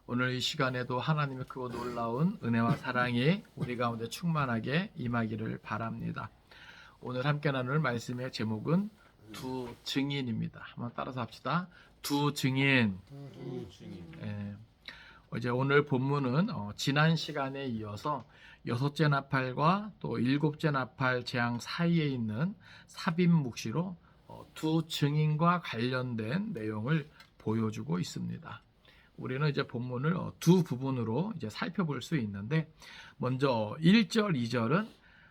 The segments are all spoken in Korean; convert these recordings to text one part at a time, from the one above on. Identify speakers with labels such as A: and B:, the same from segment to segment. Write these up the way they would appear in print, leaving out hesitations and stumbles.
A: 오늘 이 시간에도 하나님의 크고 놀라운 은혜와 사랑이 우리 가운데 충만하게 임하기를 바랍니다. 오늘 함께 나눌 말씀의 제목은 두 증인입니다. 한번 따라서 합시다. 두 증인. 예. 이제 오늘 본문은 지난 시간에 이어서 여섯째 나팔과 또 일곱째 나팔 재앙 사이에 있는 삽입 묵시로 두 증인과 관련된 내용을 보여주고 있습니다. 우리는 이제 본문을 두 부분으로 이제 살펴볼 수 있는데, 먼저 1절, 2절은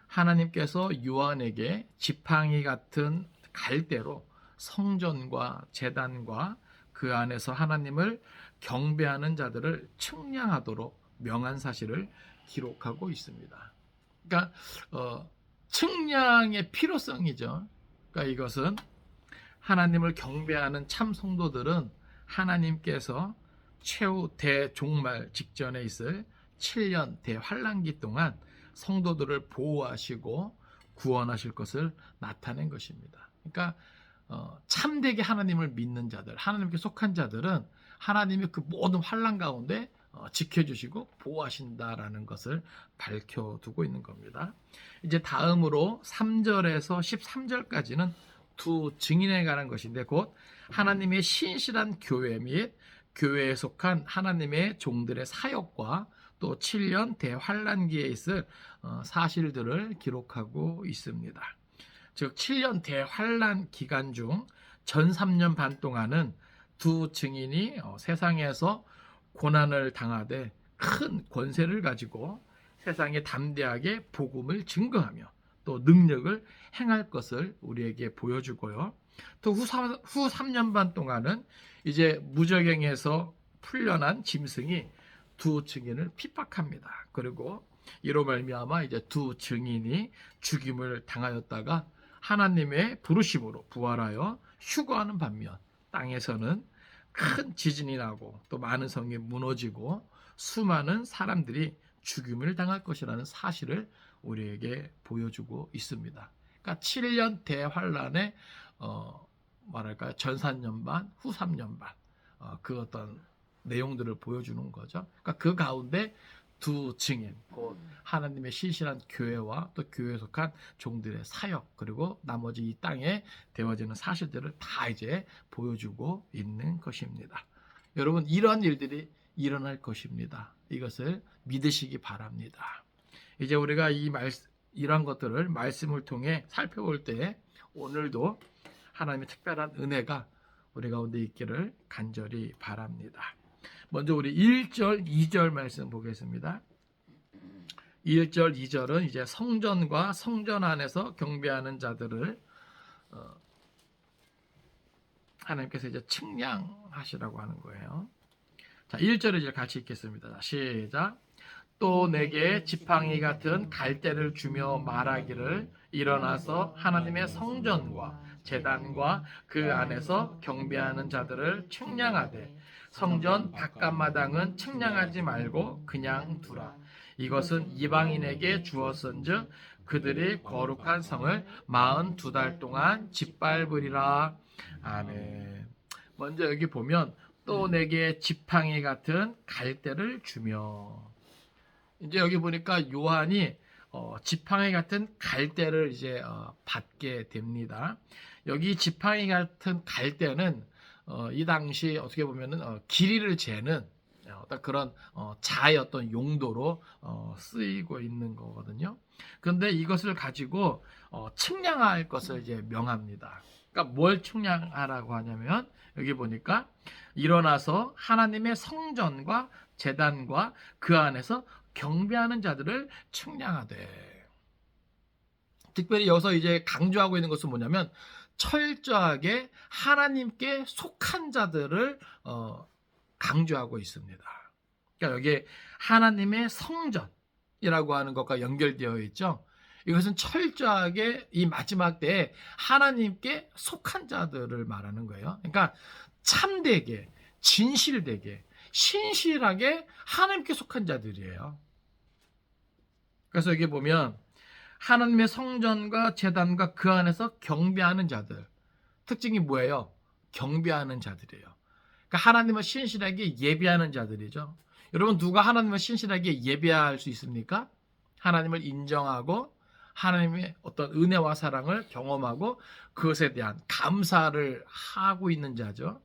A: 하나님께서 요한에게 지팡이 같은 갈대로 성전과 제단과 그 안에서 하나님을 경배하는 자들을 측량하도록 명한 사실을 기록하고 있습니다. 그러니까 측량의 필요성이죠. 그러니까 이것은 하나님을 경배하는 참 성도들은 하나님께서 최후 대종말 직전에 있을 7년 대환란기 동안 성도들을 보호하시고 구원하실 것을 나타낸 것입니다. 그러니까 참되게 하나님을 믿는 자들, 하나님께 속한 자들은 하나님이 그 모든 환란 가운데 지켜주시고 보호하신다라는 것을 밝혀두고 있는 겁니다. 이제 다음으로 3절에서 13절까지는 두 증인에 관한 것인데, 곧 하나님의 신실한 교회 및 교회에 속한 하나님의 종들의 사역과 또 7년 대환란기에 있을 사실들을 기록하고 있습니다. 즉 7년 대환란 기간 중 전 3년 반 동안은 두 증인이 세상에서 고난을 당하되 큰 권세를 가지고 세상에 담대하게 복음을 증거하며 또 능력을 행할 것을 우리에게 보여주고요. 또 후 3년 반 동안은 이제 무적행에서 풀려난 짐승이 두 증인을 핍박합니다. 그리고 이로 말미암아 이제 두 증인이 죽임을 당하였다가 하나님의 부르심으로 부활하여 휴거하는 반면, 땅에서는 큰 지진이 나고 또 많은 성이 무너지고 수많은 사람들이 죽임을 당할 것이라는 사실을 우리에게 보여주고 있습니다. 그러니까 7년 대환란의 말할까요? 전 3년 반, 후 3년 반, 그 어떤 내용들을 보여주는 거죠. 그러니까 그 가운데 두 증인, 곧 하나님의 신실한 교회와 또 교회에 속한 종들의 사역, 그리고 나머지 이 땅에 되어지는 사실들을 다 이제 보여주고 있는 것입니다. 여러분, 이러한 일들이 일어날 것입니다. 이것을 믿으시기 바랍니다. 이제 우리가 이러한 것들을 말씀을 통해 살펴볼 때 오늘도 하나님의 특별한 은혜가 우리 가운데 있기를 간절히 바랍니다. 먼저 우리 1절, 2절 말씀 보겠습니다. 1절, 2절은 이제 성전과 성전 안에서 경배하는 자들을 하나님께서 이제 측량하시라고 하는 거예요. 자, 1절을 이제 같이 읽겠습니다. 시작. 또 내게 지팡이 같은 갈대를 주며 말하기를, 일어나서 하나님의 성전과 제단과 그 안에서 경배하는 자들을 측량하되 성전 바깥마당은 측량하지 말고 그냥 두라. 이것은 이방인에게 주었은즉 그들이 거룩한 성을 42달 동안 짓밟으리라. 아멘. 먼저 여기 보면 또 내게 지팡이 같은 갈대를 주며, 이제 여기 보니까 요한이 지팡이 같은 갈대를 이제 받게 됩니다. 여기 지팡이 같은 갈대는 이 당시 어떻게 보면은 길이를 재는 어떤 그런 자의 어떤 용도로 쓰이고 있는 거거든요. 그런데 이것을 가지고 측량할 것을 이제 명합니다. 그러니까 뭘 측량하라고 하냐면, 여기 보니까 일어나서 하나님의 성전과 제단과 그 안에서 경배하는 자들을 측량하되, 특별히 여기서 이제 강조하고 있는 것은 뭐냐면 철저하게 하나님께 속한 자들을 강조하고 있습니다. 그러니까 여기에 하나님의 성전이라고 하는 것과 연결되어 있죠. 이것은 철저하게 이 마지막 때에 하나님께 속한 자들을 말하는 거예요. 그러니까 참되게, 진실되게, 신실하게 하나님께 속한 자들이에요. 그래서 여기 보면 하나님의 성전과 제단과 그 안에서 경배하는 자들, 특징이 뭐예요? 경배하는 자들이에요. 그러니까 하나님을 신실하게 예배하는 자들이죠. 여러분, 누가 하나님을 신실하게 예배할 수 있습니까? 하나님을 인정하고 하나님의 어떤 은혜와 사랑을 경험하고 그것에 대한 감사를 하고 있는 자죠.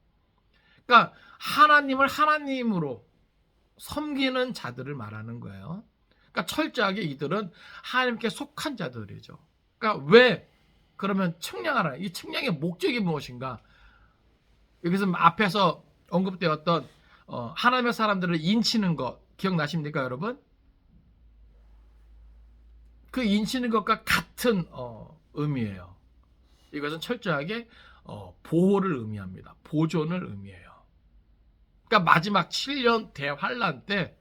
A: 그러니까 하나님을 하나님으로 섬기는 자들을 말하는 거예요. 그러니까 철저하게 이들은 하나님께 속한 자들이죠. 그러니까 왜 그러면 측량하라? 이 측량의 목적이 무엇인가? 여기서 앞에서 언급되었던 하나님의 사람들을 인치는 것 기억나십니까, 여러분? 그 인치는 것과 같은 의미예요. 이것은 철저하게 보호를 의미합니다. 보존을 의미해요. 그러니까 마지막 7년 대환란 때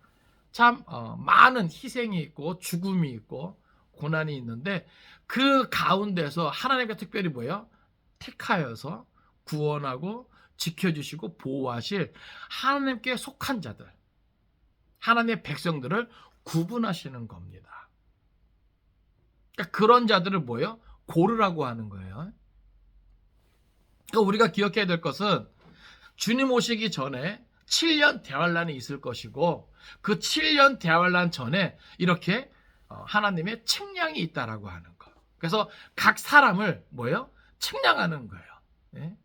A: 참 많은 희생이 있고 죽음이 있고 고난이 있는데 그 가운데서 하나님께 특별히 뭐예요? 택하여서 구원하고 지켜주시고 보호하실 하나님께 속한 자들, 하나님의 백성들을 구분하시는 겁니다. 그러니까 그런 자들을 뭐예요? 고르라고 하는 거예요. 그러니까 우리가 기억해야 될 것은 주님 오시기 전에 7년 대환란이 있을 것이고 그 7년 대환란 전에 이렇게 하나님의 측량이 있다라고 하는 거. 그래서 각 사람을 뭐예요? 측량하는 거예요. 네?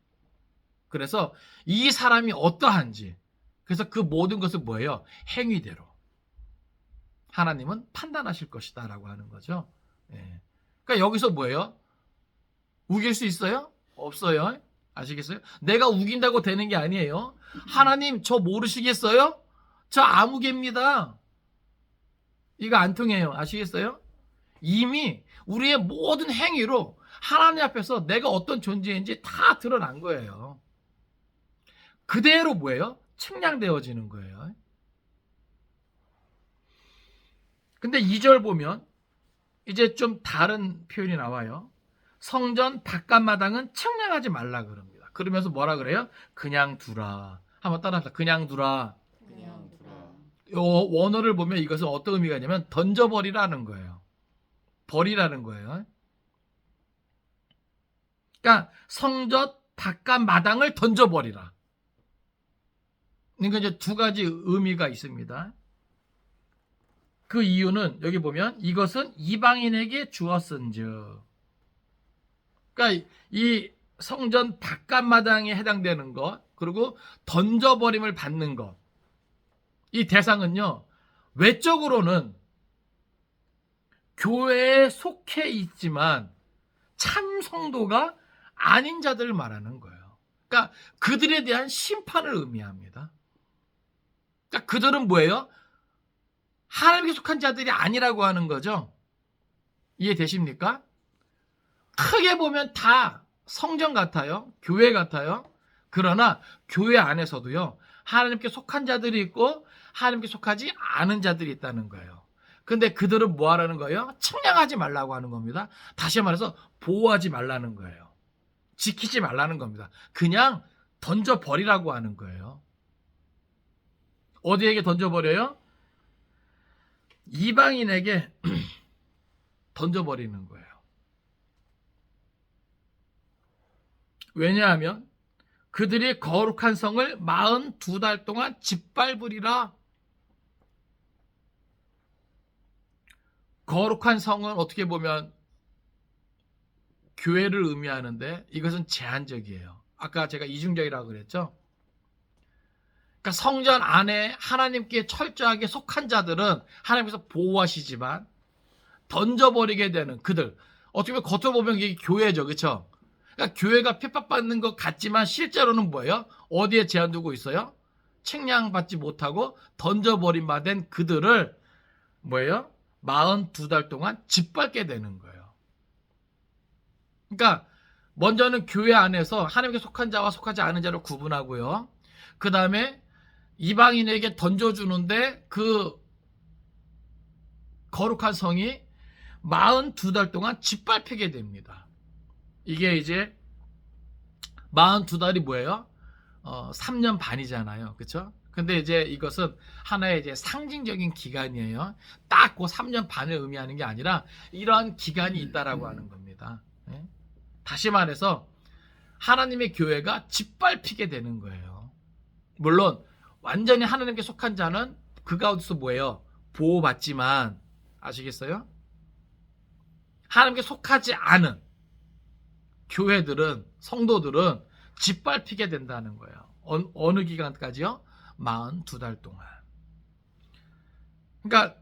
A: 그래서 이 사람이 어떠한지, 그래서 그 모든 것은 뭐예요? 행위대로 하나님은 판단하실 것이다라고 하는 거죠. 네. 그러니까 여기서 뭐예요? 우길 수 있어요? 없어요. 아시겠어요? 내가 우긴다고 되는 게 아니에요. 하나님 저 모르시겠어요? 저 아무개입니다. 이거 안 통해요. 아시겠어요? 이미 우리의 모든 행위로 하나님 앞에서 내가 어떤 존재인지 다 드러난 거예요. 그대로 뭐예요? 측량되어지는 거예요. 근데 2절 보면 이제 좀 다른 표현이 나와요. 성전 바깥마당은 측량하지 말라 그럽니다. 그러면서 뭐라 그래요? 그냥 두라. 한번 따라합시다. 그냥 두라.
B: 그냥 두라.
A: 요 원어를 보면 이것은 어떤 의미가 있냐면 던져버리라는 거예요. 버리라는 거예요. 그러니까 성전 바깥마당을 던져버리라. 그러니까 이제 두 가지 의미가 있습니다. 그 이유는 여기 보면 이것은 이방인에게 주었은즉, 그러니까 이 성전 바깥마당에 해당되는 것, 그리고 던져버림을 받는 것, 이 대상은요 외적으로는 교회에 속해 있지만 참 성도가 아닌 자들을 말하는 거예요. 그러니까 그들에 대한 심판을 의미합니다. 그러니까 그들은 뭐예요? 하나님께 속한 자들이 아니라고 하는 거죠. 이해되십니까? 크게 보면 다 성전 같아요. 교회 같아요. 그러나 교회 안에서도요 하나님께 속한 자들이 있고 하나님께 속하지 않은 자들이 있다는 거예요. 근데 그들은 뭐 하라는 거예요? 측량하지 말라고 하는 겁니다. 다시 말해서 보호하지 말라는 거예요. 지키지 말라는 겁니다. 그냥 던져버리라고 하는 거예요. 어디에게 던져버려요? 이방인에게 던져버리는 거예요. 왜냐하면 그들이 거룩한 성을 42달 동안 짓밟으리라. 거룩한 성은 어떻게 보면 교회를 의미하는데 이것은 제한적이에요. 아까 제가 이중적이라고 그랬죠. 그러니까 성전 안에 하나님께 철저하게 속한 자들은 하나님께서 보호하시지만 던져버리게 되는 그들, 어떻게 보면 겉으로 보면 이게 교회죠. 그렇죠? 그러니까 교회가 핍박받는 것 같지만 실제로는 뭐예요? 어디에 제한 두고 있어요? 책량받지 못하고 던져버린 바 된 그들을 뭐예요? 42달 동안 짓밟게 되는 거예요. 그러니까 먼저는 교회 안에서 하나님께 속한 자와 속하지 않은 자를 구분하고요. 그 다음에 이방인에게 던져주는데 그 거룩한 성이 42달 동안 짓밟히게 됩니다. 이게 이제 42달이 뭐예요? 3년 반이잖아요. 그렇죠? 근데 이제 이것은 하나의 이제 상징적인 기간이에요. 딱 그 3년 반을 의미하는 게 아니라 이러한 기간이 있다라고 하는 겁니다. 예? 다시 말해서 하나님의 교회가 짓밟히게 되는 거예요. 물론 완전히 하나님께 속한 자는 그 가운데서 뭐예요? 보호받지만, 아시겠어요? 하나님께 속하지 않은 교회들은, 성도들은 짓밟히게 된다는 거예요. 어느 기간까지요? 42달 동안. 그러니까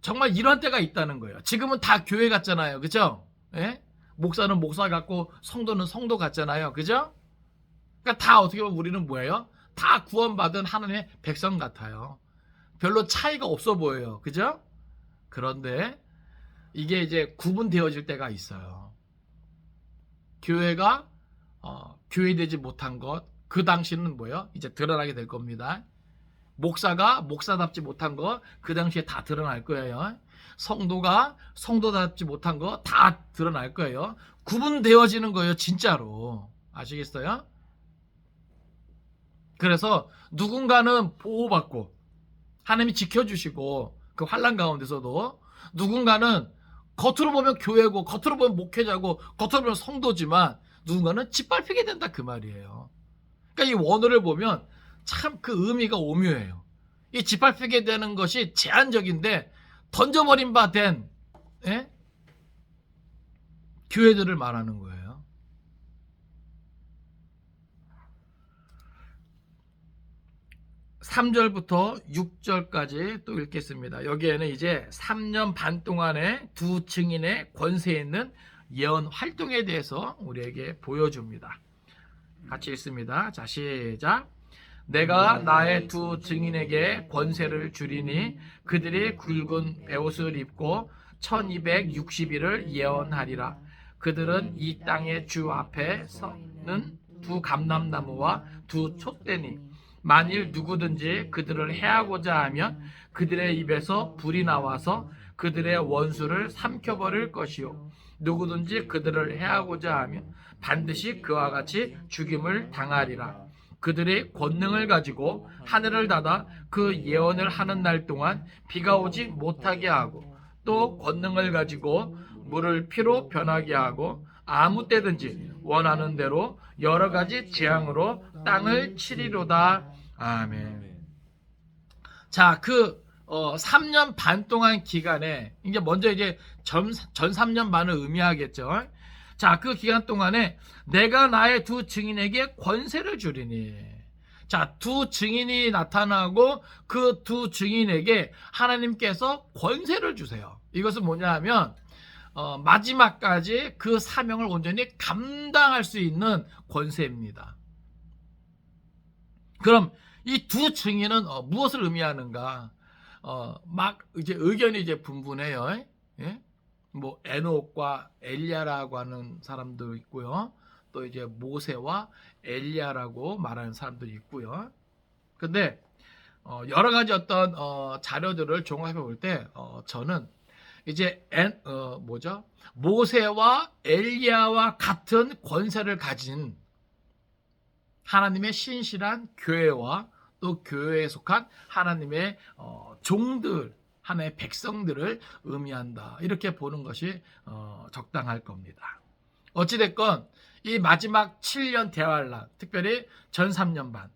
A: 정말 이런 때가 있다는 거예요. 지금은 다 교회 같잖아요. 그죠? 예? 목사는 목사 같고 성도는 성도 같잖아요. 그죠? 그러니까 다 어떻게 보면 우리는 뭐예요? 다 구원받은 하나님의 백성 같아요. 별로 차이가 없어 보여요. 그죠? 그런데 이게 이제 구분되어질 때가 있어요. 교회가 교회되지 못한 것, 그 당시는 뭐예요? 이제 드러나게 될 겁니다. 목사가 목사답지 못한 거, 그 당시에 다 드러날 거예요. 성도가 성도답지 못한 거 다 드러날 거예요. 구분되어지는 거예요, 진짜로. 아시겠어요? 그래서 누군가는 보호받고 하나님이 지켜주시고 그 환난 가운데서도, 누군가는 겉으로 보면 교회고 겉으로 보면 목회자고 겉으로 보면 성도지만 누군가는 짓밟히게 된다, 그 말이에요. 그러니까 이 원어를 보면 참 그 의미가 오묘해요. 이 짓밟히게 되는 것이 제한적인데 던져버린 바 된 교회들을 말하는 거예요. (3절부터) (6절까지) 또 읽겠습니다. 여기에는 이제 3년 반 동안의 두 증인의 권세에 있는 예언 활동에 대해서 우리에게 보여줍니다. 같이 읽습니다. 자, 시작. 내가 나의 두 증인에게 권세를 주리니 그들이 굵은 베옷을 입고 1260일을 예언하리라. 그들은 이 땅의 주 앞에 서는 두 감람나무와 두 촛대니 만일 누구든지 그들을 해하고자 하면 그들의 입에서 불이 나와서 그들의 원수를 삼켜버릴 것이요, 누구든지 그들을 해하고자 하면 반드시 그와 같이 죽임을 당하리라. 그들의 권능을 가지고 하늘을 닫아 그 예언을 하는 날 동안 비가 오지 못하게 하고, 또 권능을 가지고 물을 피로 변하게 하고 아무 때든지 원하는 대로 여러 가지 재앙으로 땅을 치리로다. 아멘. 자, 그 3년 반 동안 기간에, 이제 먼저 이제 전 3년 반을 의미하겠죠. 자, 그 기간 동안에 내가 나의 두 증인에게 권세를 주리니. 자, 두 증인이 나타나고 그 두 증인에게 하나님께서 권세를 주세요. 이것은 뭐냐 하면 마지막까지 그 사명을 온전히 감당할 수 있는 권세입니다. 그럼 이 두 증인은 무엇을 의미하는가? 막 이제 의견이 이제 분분해요. 예? 뭐 에녹과 엘리야라고 하는 사람도 있고요. 또 이제 모세와 엘리야라고 말하는 사람들이 있고요. 근데 여러 가지 어떤 자료들을 종합해 볼 때 저는 이제 모세와 엘리야와 같은 권세를 가진 하나님의 신실한 교회와 또 교회에 속한 하나님의 종들, 하나님의 백성들을 의미한다, 이렇게 보는 것이 적당할 겁니다. 어찌됐건 이 마지막 7년 대환란, 특별히 전 3년 반,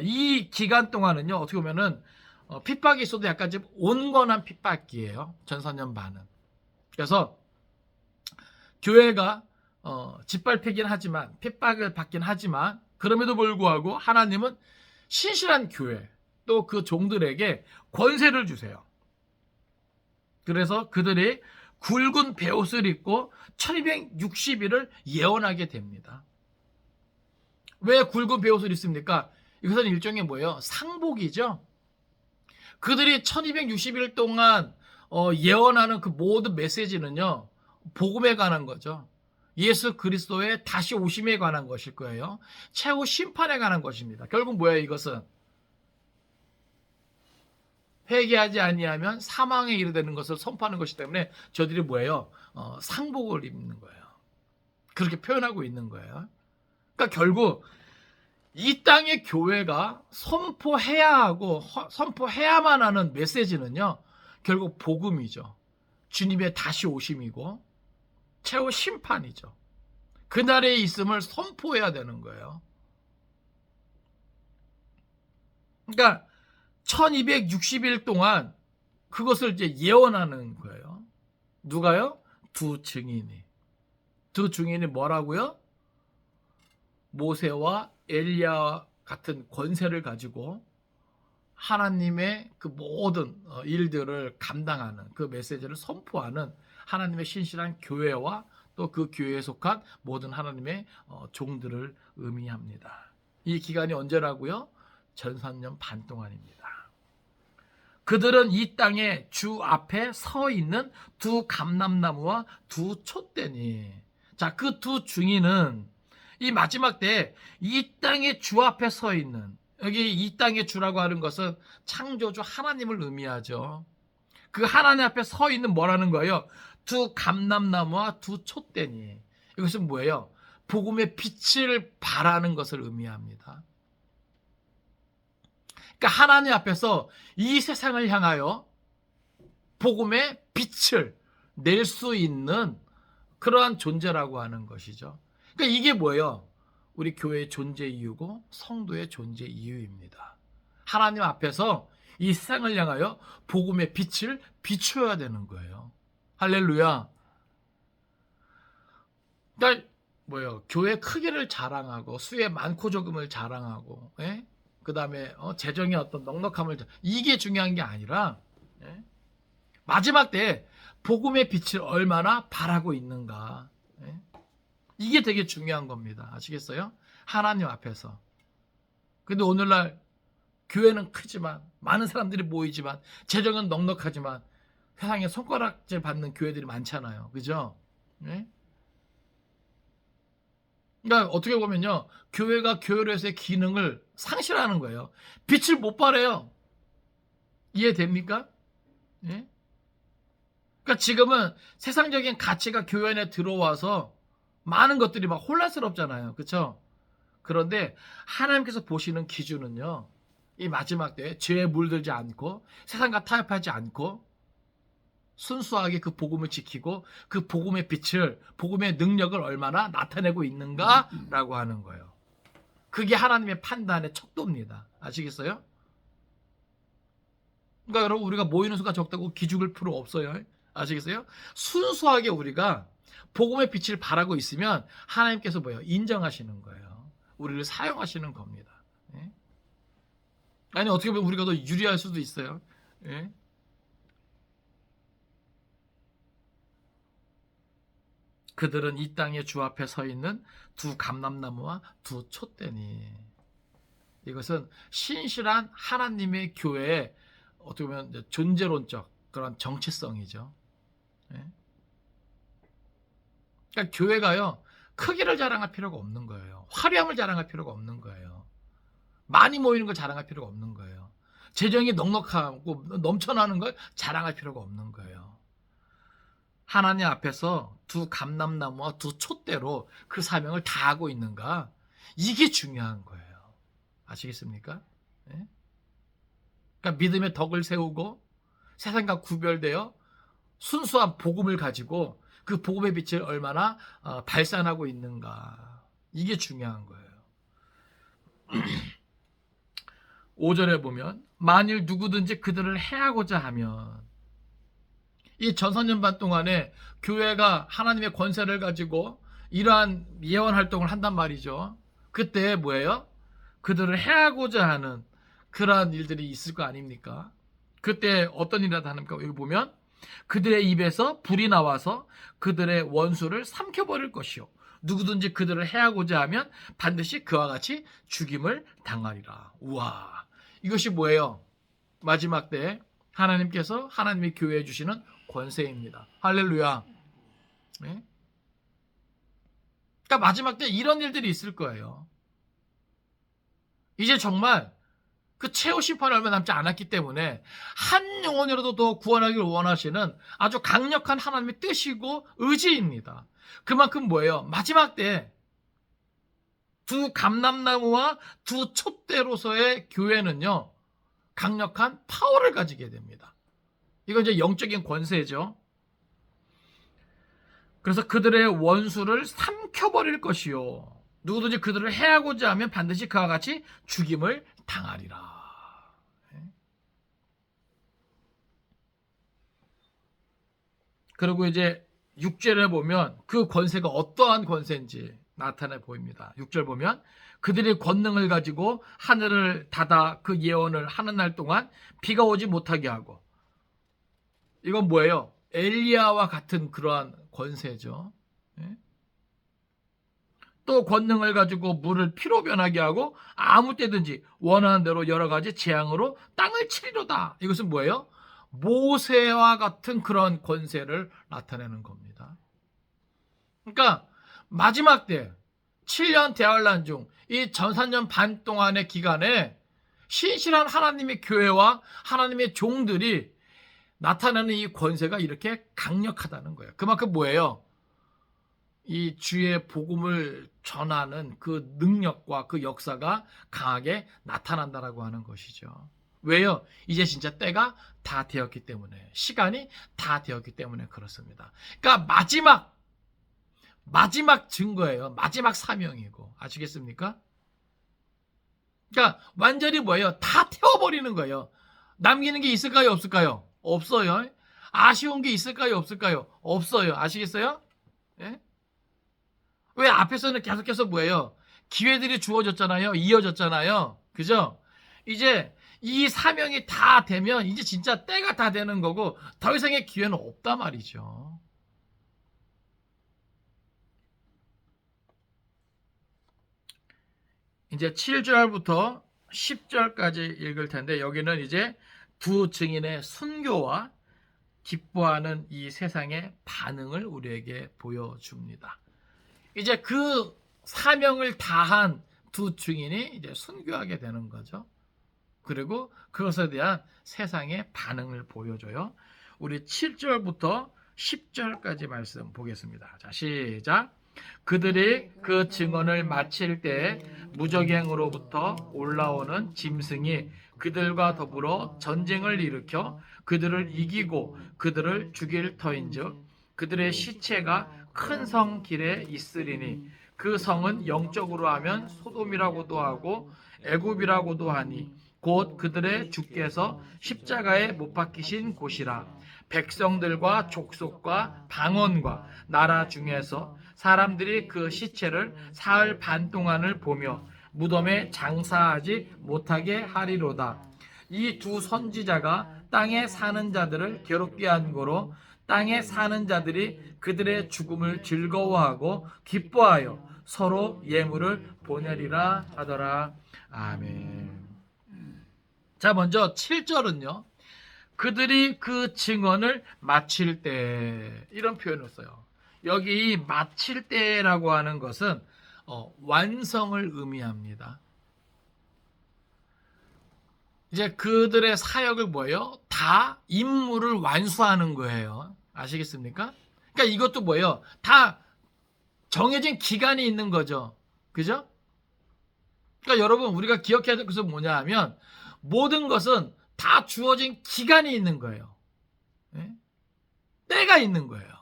A: 이 기간 동안은요, 어떻게 보면은 핍박이 있어도 약간 좀 온건한 핍박이에요. 전 4년 반은. 그래서 교회가 짓밟히긴 하지만, 핍박을 받긴 하지만, 그럼에도 불구하고 하나님은 신실한 교회, 또 그 종들에게 권세를 주세요. 그래서 그들이 굵은 베옷을 입고 1260일을 예언하게 됩니다. 왜 굵은 베옷을 입습니까? 이것은 일종의 뭐예요? 상복이죠. 그들이 1260일 동안 예언하는 그 모든 메시지는요, 복음에 관한 거죠. 예수 그리스도의 다시 오심에 관한 것일 거예요. 최후 심판에 관한 것입니다. 결국 뭐예요? 이것은 회개하지 아니하면 사망에 이르되는 것을 선포하는 것이기 때문에 저들이 뭐예요? 상복을 입는 거예요. 그렇게 표현하고 있는 거예요. 그러니까 결국 이 땅의 교회가 선포해야 하고 선포해야만 하는 메시지는요, 결국 복음이죠. 주님의 다시 오심이고 최후 심판이죠. 그날에 있음을 선포해야 되는 거예요. 그러니까 1260일 동안 그것을 이제 예언하는 거예요. 누가요? 두 증인이. 두 증인이 뭐라고요? 모세와 엘리야 같은 권세를 가지고 하나님의 그 모든 일들을 감당하는, 그 메시지를 선포하는 하나님의 신실한 교회와 또 그 교회에 속한 모든 하나님의 종들을 의미합니다. 이 기간이 언제라고요? 전산년 반 동안입니다. 그들은 이 땅에 주 앞에 서 있는 두 감람나무와 두 촛대니. 자, 그 두 증인은 이 마지막 때 이 땅에 주 앞에 서 있는, 여기 이 땅의 주라고 하는 것은 창조주 하나님을 의미하죠. 그 하나님 앞에 서 있는 뭐라는 거예요? 두 감람나무와 두 촛대니. 이것은 뭐예요? 복음의 빛을 발하는 것을 의미합니다. 그러니까 하나님 앞에서 이 세상을 향하여 복음의 빛을 낼 수 있는 그러한 존재라고 하는 것이죠. 그러니까 이게 뭐예요? 우리 교회의 존재 이유고 성도의 존재 이유입니다. 하나님 앞에서 이 세상을 향하여 복음의 빛을 비춰야 되는 거예요. 할렐루야. 그러니까 뭐예요? 교회 크기를 자랑하고 수의 많고 적음을 자랑하고, 예? 그 다음에 재정의 어떤 넉넉함을, 이게 중요한 게 아니라, 예? 마지막 때 복음의 빛을 얼마나 발하고 있는가, 예? 이게 되게 중요한 겁니다. 아시겠어요? 하나님 앞에서. 근데 오늘날 교회는 크지만, 많은 사람들이 모이지만, 재정은 넉넉하지만 세상에 손가락질 받는 교회들이 많잖아요. 그죠? 예? 그러니까 어떻게 보면요, 교회가 교회로서의 기능을 상실하는 거예요. 빛을 못 발해요. 이해됩니까? 예? 그러니까 지금은 세상적인 가치가 교회 안에 들어와서 많은 것들이 막 혼란스럽잖아요. 그렇죠? 그런데 하나님께서 보시는 기준은요, 이 마지막 때에 죄에 물들지 않고 세상과 타협하지 않고 순수하게 그 복음을 지키고 그 복음의 빛을, 복음의 능력을 얼마나 나타내고 있는가라고 하는 거예요. 그게 하나님의 판단의 척도입니다. 아시겠어요? 그러니까 여러분, 우리가 모이는 수가 적다고 기죽을 필요 없어요. 아시겠어요? 순수하게 우리가 복음의 빛을 발하고 있으면 하나님께서 뭐예요? 인정하시는 거예요. 우리를 사용하시는 겁니다. 예? 아니, 어떻게 보면 우리가 더 유리할 수도 있어요. 예? 그들은 이 땅의 주 앞에 서 있는 두 감람나무와 두 촛대니. 이것은 신실한 하나님의 교회의 어떻게 보면 존재론적 그런 정체성이죠. 예? 그러니까 교회가요, 크기를 자랑할 필요가 없는 거예요. 화려함을 자랑할 필요가 없는 거예요. 많이 모이는 걸 자랑할 필요가 없는 거예요. 재정이 넉넉하고 넘쳐나는 걸 자랑할 필요가 없는 거예요. 하나님 앞에서 두 감람나무와 두 촛대로 그 사명을 다하고 있는가, 이게 중요한 거예요. 아시겠습니까? 예? 그러니까 믿음의 덕을 세우고 세상과 구별되어 순수한 복음을 가지고 그 복음의 빛을 얼마나 발산하고 있는가, 이게 중요한 거예요. 5절에 보면 만일 누구든지 그들을 해하고자 하면, 이 전선년 반 동안에 교회가 하나님의 권세를 가지고 이러한 예언 활동을 한단 말이죠. 그때 뭐예요? 그들을 해하고자 하는 그러한 일들이 있을 거 아닙니까? 그때 어떤 일이 나타납니까? 여기 보면 그들의 입에서 불이 나와서 그들의 원수를 삼켜버릴 것이요, 누구든지 그들을 해하고자 하면 반드시 그와 같이 죽임을 당하리라. 우와, 이것이 뭐예요? 마지막 때 하나님께서 하나님의 교회에 주시는 권세입니다. 할렐루야. 네? 그러니까 마지막 때 이런 일들이 있을 거예요. 이제 정말 그 최후 심판이 얼마 남지 않았기 때문에 한 영혼이라도 더 구원하기를 원하시는 아주 강력한 하나님의 뜻이고 의지입니다. 그만큼 뭐예요? 마지막 때 두 감람나무와 두 촛대로서의 교회는요, 강력한 파워를 가지게 됩니다. 이건 이제 영적인 권세죠. 그래서 그들의 원수를 삼켜버릴 것이요, 누구든지 그들을 해하고자 하면 반드시 그와 같이 죽임을 당하리라. 그리고 이제 6절에 보면 그 권세가 어떠한 권세인지 나타내 보입니다. 6절 보면 그들의 권능을 가지고 하늘을 닫아 그 예언을 하는 날 동안 비가 오지 못하게 하고, 이건 뭐예요? 엘리야와 같은 그러한 권세죠. 예? 또 권능을 가지고 물을 피로 변하게 하고 아무 때든지 원하는 대로 여러 가지 재앙으로 땅을 치리로다. 이것은 뭐예요? 모세와 같은 그런 권세를 나타내는 겁니다. 그러니까 마지막 때 7년 대환란 중 이 전산년 반 동안의 기간에 신실한 하나님의 교회와 하나님의 종들이 나타내는 이 권세가 이렇게 강력하다는 거예요. 그만큼 뭐예요? 이 주의 복음을 전하는 그 능력과 그 역사가 강하게 나타난다라고 하는 것이죠. 왜요? 이제 진짜 때가 다 되었기 때문에, 시간이 다 되었기 때문에 그렇습니다. 그러니까 마지막 증거예요. 마지막 사명이고. 아시겠습니까? 그러니까 완전히 뭐예요? 다 태워버리는 거예요. 남기는 게 있을까요? 없을까요? 없어요. 아쉬운 게 있을까요? 없을까요? 없어요. 아시겠어요? 예? 왜 앞에서는 계속해서 뭐예요? 기회들이 주어졌잖아요. 이어졌잖아요. 그죠? 이제 이 사명이 다 되면 이제 진짜 때가 다 되는 거고 더 이상의 기회는 없단 말이죠. 이제 7절부터 10절까지 읽을 텐데 여기는 이제 두 증인의 순교와 기뻐하는 이 세상의 반응을 우리에게 보여줍니다. 이제 그 사명을 다한 두 증인이 이제 순교하게 되는 거죠. 그리고 그것에 대한 세상의 반응을 보여줘요. 우리 7절부터 10절까지 말씀 보겠습니다. 자, 시작. 그들이 그 증언을 마칠 때 무적행으로부터 올라오는 짐승이 그들과 더불어 전쟁을 일으켜 그들을 이기고 그들을 죽일 터인즉 그들의 시체가 큰 성 길에 있으리니 그 성은 영적으로 하면 소돔이라고도 하고 애굽이라고도 하니 곧 그들의 주께서 십자가에 못 박히신 곳이라. 백성들과 족속과 방언과 나라 중에서 사람들이 그 시체를 사흘 반 동안을 보며 무덤에 장사하지 못하게 하리로다. 이 두 선지자가 땅에 사는 자들을 괴롭게 한 거로 땅에 사는 자들이 그들의 죽음을 즐거워하고 기뻐하여 서로 예물을 보내리라 하더라. 아멘. 자, 먼저 7절은요. 그들이 그 증언을 마칠 때, 이런 표현을 써요. 여기 마칠 때라고 하는 것은 완성을 의미합니다. 이제 그들의 사역을 뭐예요? 다 임무를 완수하는 거예요. 아시겠습니까? 그러니까 이것도 뭐예요? 다 정해진 기간이 있는 거죠. 그죠? 그러니까 여러분 우리가 기억해야 될 것은 뭐냐 하면 모든 것은 다 주어진 기간이 있는 거예요. 네? 때가 있는 거예요.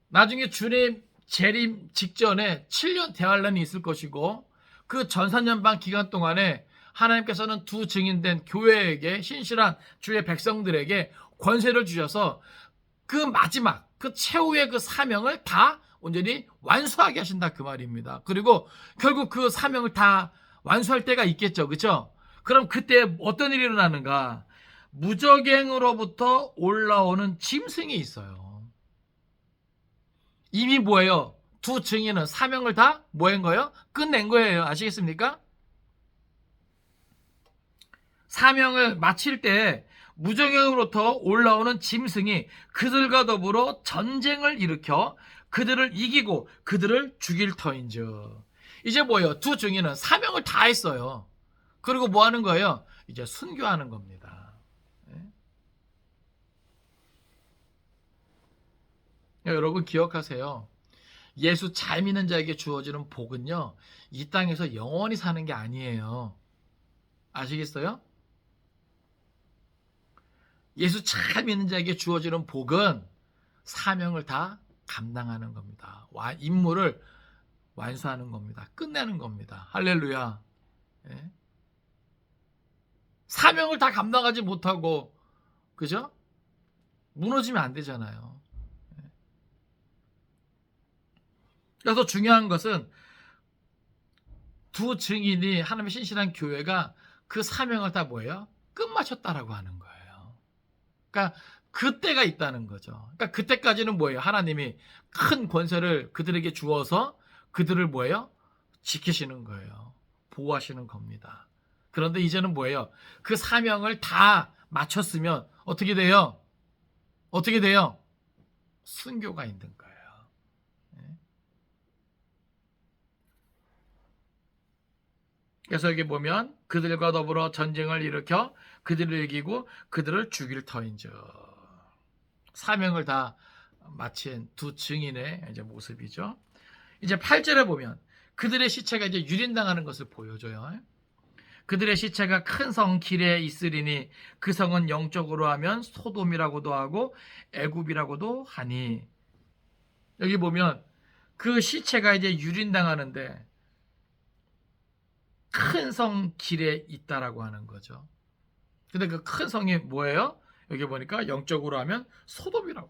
A: 나중에 주님 재림 직전에 7년 대환란이 있을 것이고 그 전산연방 기간 동안에 하나님께서는 두 증인된 교회에게 신실한 주의 백성들에게 권세를 주셔서 그 마지막 그 최후의 그 사명을 다 온전히 완수하게 하신다 그 말입니다. 그리고 결국 그 사명을 다 완수할 때가 있겠죠. 그렇죠? 그럼 그때 어떤 일이 일어나는가? 무적행으로부터 올라오는 짐승이 있어요. 이미 뭐예요? 두 증인은 사명을 다 뭐한 거예요? 끝낸 거예요. 아시겠습니까? 사명을 마칠 때 무적행으로부터 올라오는 짐승이 그들과 더불어 전쟁을 일으켜 그들을 이기고 그들을 죽일 터인즉. 이제 뭐예요? 두 증인은 사명을 다 했어요. 그리고 뭐 하는 거예요? 이제 순교하는 겁니다. 여러분 기억하세요. 예수 잘 믿는 자에게 주어지는 복은요, 이 땅에서 영원히 사는 게 아니에요. 아시겠어요? 예수 잘 믿는 자에게 주어지는 복은 사명을 다 감당하는 겁니다. 임무를 완수하는 겁니다. 끝내는 겁니다. 할렐루야. 예? 사명을 다 감당하지 못하고, 그죠? 무너지면 안 되잖아요. 그래서 중요한 것은 두 증인이 하나님의 신실한 교회가 그 사명을 다 뭐예요? 끝마쳤다라고 하는 거예요. 그러니까 그때가 있다는 거죠. 그러니까 그때까지는 뭐예요? 하나님이 큰 권세를 그들에게 주어서 그들을 뭐예요? 지키시는 거예요. 보호하시는 겁니다. 그런데 이제는 뭐예요? 그 사명을 다 마쳤으면 어떻게 돼요? 어떻게 돼요? 순교가 있는 거예요. 그래서 여기 보면 그들과 더불어 전쟁을 일으켜 그들을 이기고 그들을 죽일 터인즉, 사명을 다 마친 두 증인의 이제 모습이죠. 이제 8절에 보면 그들의 시체가 이제 유린당하는 것을 보여줘요. 그들의 시체가 큰 성 길에 있으리니 그 성은 영적으로 하면 소돔이라고도 하고 애굽이라고도 하니, 여기 보면 그 시체가 이제 유린당하는데 큰 성 길에 있다라고 하는 거죠. 근데 그 큰 성이 뭐예요? 여기 보니까 영적으로 하면 소돔이라고.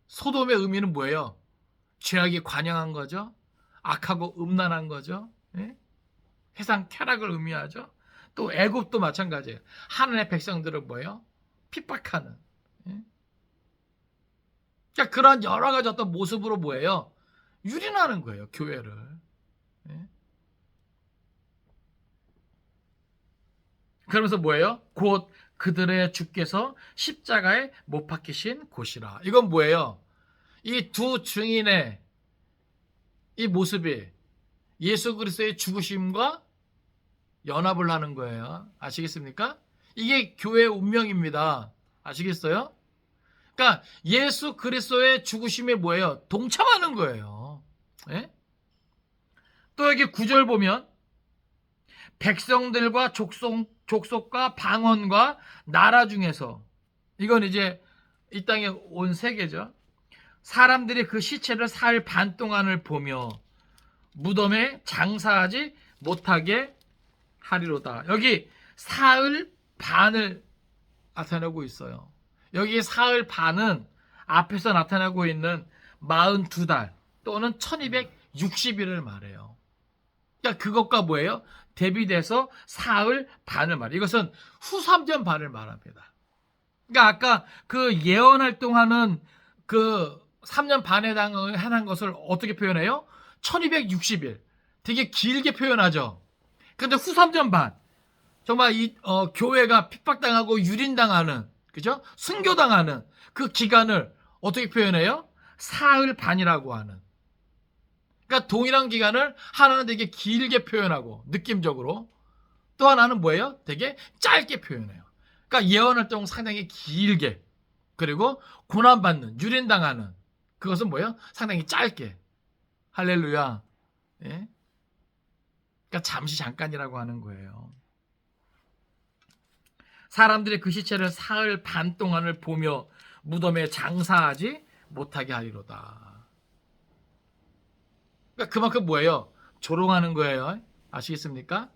A: 소돔의 의미는 뭐예요? 죄악이 관영한 거죠. 악하고 음란한 거죠. 예? 세상 쾌락을 의미하죠. 또 애굽도 마찬가지예요. 하나님의 백성들을 뭐예요? 핍박하는. 예? 그러니까 그런 여러 가지 어떤 모습으로 뭐예요? 유린하는 거예요, 교회를. 예? 그러면서 뭐예요? 곧 그들의 주께서 십자가에 못 박히신 곳이라. 이건 뭐예요? 이 두 증인의 이 모습이 예수 그리스도의 죽으심과 연합을 하는 거예요. 아시겠습니까? 이게 교회의 운명입니다. 아시겠어요? 그러니까 예수 그리스도의 죽으심에 뭐예요? 동참하는 거예요. 예? 또 여기 9절 보면 백성들과 족속과 방언과 나라 중에서, 이건 이제 이 땅에 온 세계죠. 사람들이 그 시체를 사흘 반 동안을 보며 무덤에 장사하지 못하게 하리로다. 여기 사흘 반을 나타내고 있어요. 여기 사흘 반은 앞에서 나타나고 있는 42달 또는 1260일을 말해요. 그러니까 그것과 뭐예요? 대비돼서 사흘 반을 말해요. 이것은 후 3년 반을 말합니다. 그러니까 아까 그 예언 활동하는 그 3년 반에 해당한 것을 어떻게 표현해요? 1260일. 되게 길게 표현하죠. 근데 후 3년 반. 정말 교회가 핍박당하고 유린당하는, 그죠? 순교당하는 그 기간을 어떻게 표현해요? 사흘 반이라고 하는. 그러니까 동일한 기간을 하나는 되게 길게 표현하고 느낌적으로, 또 하나는 뭐예요? 되게 짧게 표현해요. 그러니까 예언 활동 상당히 길게, 그리고 고난받는, 유린당하는 그것은 뭐예요? 상당히 짧게. 할렐루야. 예? 그러니까 잠시 잠깐이라고 하는 거예요. 사람들이 그 시체를 사흘 반 동안을 보며 무덤에 장사하지 못하게 하리로다. 그러니까 그만큼 뭐예요? 조롱하는 거예요. 아시겠습니까?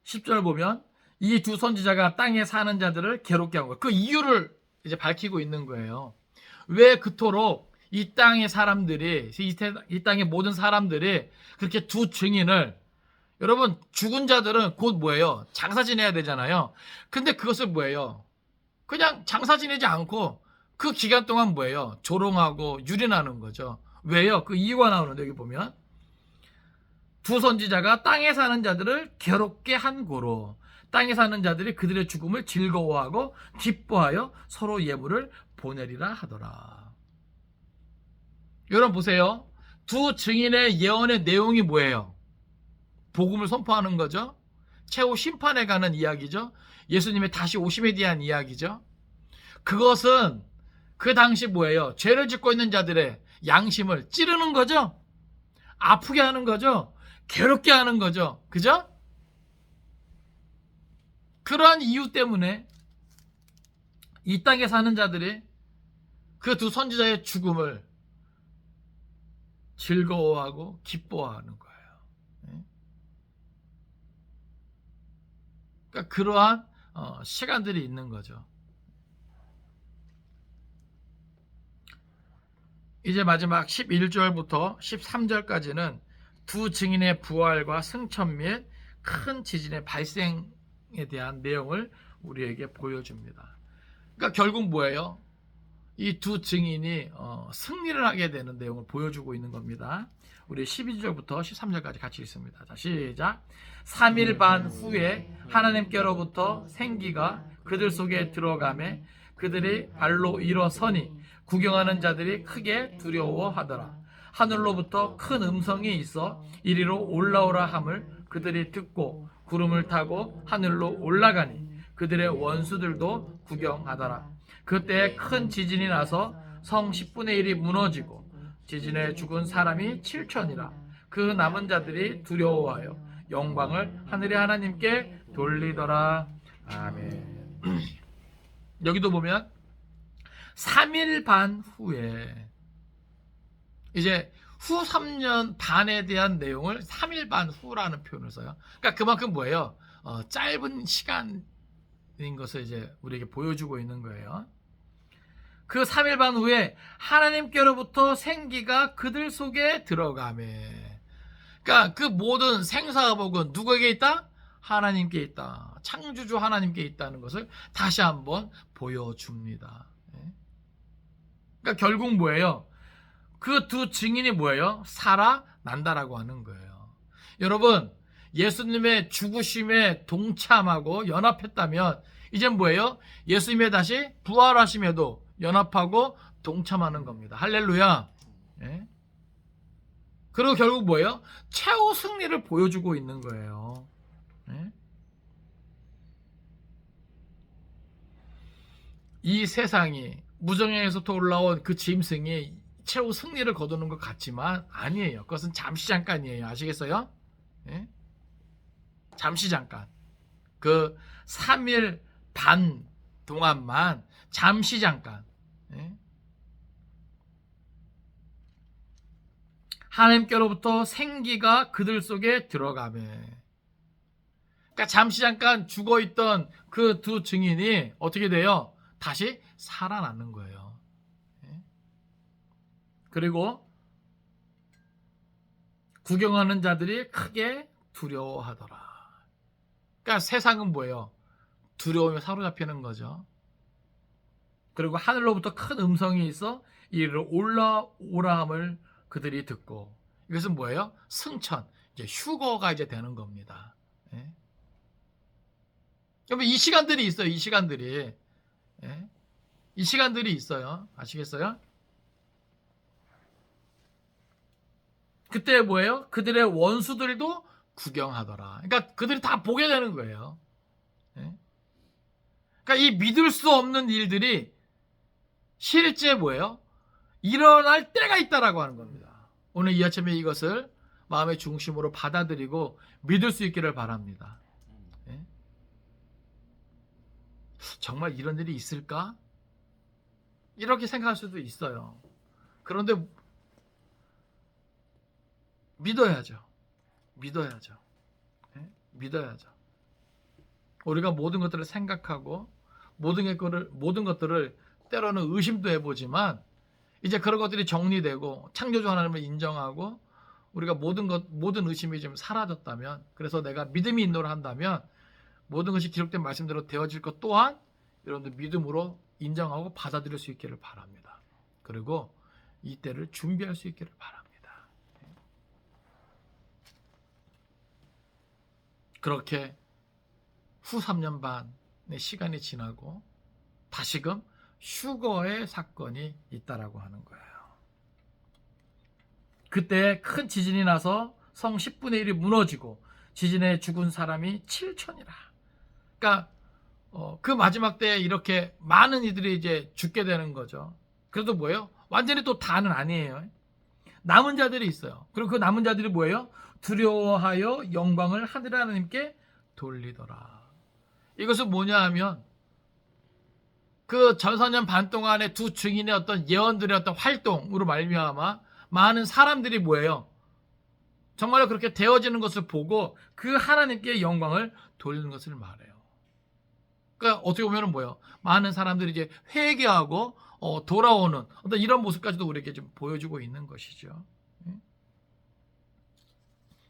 A: 10절 보면 이 두 선지자가 땅에 사는 자들을 괴롭게 한 거예요. 그 이유를 이제 밝히고 있는 거예요. 왜 그토록 이 땅의 사람들이, 이 땅의 모든 사람들이 그렇게 두 증인을, 여러분 죽은 자들은 곧 뭐예요? 장사 지내야 되잖아요. 근데 그것을 뭐예요? 그냥 장사 지내지 않고 그 기간 동안 뭐예요? 조롱하고 유린하는 거죠. 왜요? 그 이유가 나오는데 여기 보면 두 선지자가 땅에 사는 자들을 괴롭게 한 고로 땅에 사는 자들이 그들의 죽음을 즐거워하고 기뻐하여 서로 예물을 보내리라 하더라. 여러분 보세요. 두 증인의 예언의 내용이 뭐예요? 복음을 선포하는 거죠. 최후 심판에 가는 이야기죠. 예수님의 다시 오심에 대한 이야기죠. 그것은 그 당시 뭐예요? 죄를 짓고 있는 자들의 양심을 찌르는 거죠. 아프게 하는 거죠. 괴롭게 하는 거죠. 그죠? 그러한 이유 때문에 이 땅에 사는 자들이 그 두 선지자의 죽음을 즐거워하고 기뻐하는 거예요. 그러니까 그러한 시간들이 있는 거죠. 이제 마지막 11절부터 13절까지는 두 증인의 부활과 승천 및 큰 지진의 발생에 대한 내용을 우리에게 보여줍니다. 그러니까 결국 뭐예요? 이 두 증인이 승리를 하게 되는 내용을 보여주고 있는 겁니다. 우리 12절부터 13절까지 같이 읽습니다. 자, 시작. 3일 반 후에 하나님께로부터 생기가 그들 속에 들어가매 그들이 발로 일어서니 구경하는 자들이 크게 두려워하더라. 하늘로부터 큰 음성이 있어 이리로 올라오라 함을 그들이 듣고 구름을 타고 하늘로 올라가니 그들의 원수들도 구경하더라. 그때 큰 지진이 나서 성 10분의 1이 무너지고 지진에 죽은 사람이 7천이라. 그 남은 자들이 두려워하여 영광을 하늘의 하나님께 돌리더라. 아멘. 여기도 보면 3일 반 후에 이제 후 3년 반에 대한 내용을 3일 반 후라는 표현을 써요. 그러니까 그만큼 뭐예요? 짧은 시간인 것을 이제 우리에게 보여주고 있는 거예요. 그 3일 반 후에 하나님께로부터 생기가 그들 속에 들어가매. 그러니까 그 모든 생사복은 누구에게 있다? 하나님께 있다. 창조주 하나님께 있다는 것을 다시 한번 보여줍니다. 그러니까 결국 뭐예요? 그 두 증인이 뭐예요? 살아난다라고 하는 거예요. 여러분, 예수님의 죽으심에 동참하고 연합했다면 이제 뭐예요? 예수님의 다시 부활하심에도 연합하고 동참하는 겁니다. 할렐루야. 예? 그리고 결국 뭐예요? 최후 승리를 보여주고 있는 거예요. 예? 이 세상이 무정행에서부터 올라온 그 짐승이 최후 승리를 거두는 것 같지만 아니에요. 그것은 잠시 잠깐이에요. 아시겠어요? 예? 잠시 잠깐. 그 3일 반 동안만 잠시 잠깐. 예? 하나님께로부터 생기가 그들 속에 들어가매. 그러니까 잠시 잠깐 죽어있던 그 두 증인이 어떻게 돼요? 다시 살아나는 거예요. 예? 그리고 구경하는 자들이 크게 두려워하더라. 그러니까 세상은 뭐예요? 두려움에 사로잡히는 거죠. 그리고 하늘로부터 큰 음성이 있어 이리로 올라오라 함을 그들이 듣고, 이것은 뭐예요? 승천, 이제 휴거가 이제 되는 겁니다. 예? 여러분, 이 시간들이 있어요. 이 시간들이. 예? 이 시간들이 있어요. 아시겠어요? 그때 뭐예요? 그들의 원수들도 구경하더라. 그러니까 그들이 다 보게 되는 거예요. 예? 그러니까 이 믿을 수 없는 일들이 실제 뭐예요? 일어날 때가 있다라고 하는 겁니다. 오늘 이 아침에 이것을 마음의 중심으로 받아들이고 믿을 수 있기를 바랍니다. 예? 정말 이런 일이 있을까? 이렇게 생각할 수도 있어요. 그런데 믿어야죠. 믿어야죠. 예? 믿어야죠. 우리가 모든 것들을 생각하고 모든 것들을 때로는 의심도 해보지만 이제 그런 것들이 정리되고 창조주 하나님을 인정하고 우리가 모든 의심이 좀 사라졌다면, 그래서 내가 믿음이 인도를 한다면 모든 것이 기록된 말씀대로 되어질 것 또한 여러분들 믿음으로 인정하고 받아들일 수 있기를 바랍니다. 그리고 이 때를 준비할 수 있기를 바랍니다. 그렇게 후 3년 반의 시간이 지나고 다시금 휴거의 사건이 있다라고 하는 거예요. 그때 큰 지진이 나서 성 10분의 1이 무너지고 지진에 죽은 사람이 7천이라. 그러니까 그 마지막 때에 이렇게 많은 이들이 이제 죽게 되는 거죠. 그래도 뭐예요? 완전히 또 다는 아니에요. 남은 자들이 있어요. 그리고 그 남은 자들이 뭐예요? 두려워하여 영광을 하늘 하나님께 돌리더라. 이것은 뭐냐 하면 그 전사년 반 동안의 두 증인의 어떤 예언들의 어떤 활동으로 말미암아 많은 사람들이 뭐예요? 정말로 그렇게 되어지는 것을 보고 그 하나님께 영광을 돌리는 것을 말해요. 그러니까 어떻게 보면은 뭐예요? 많은 사람들이 이제 회개하고 돌아오는 어떤 이런 모습까지도 우리에게 좀 보여주고 있는 것이죠.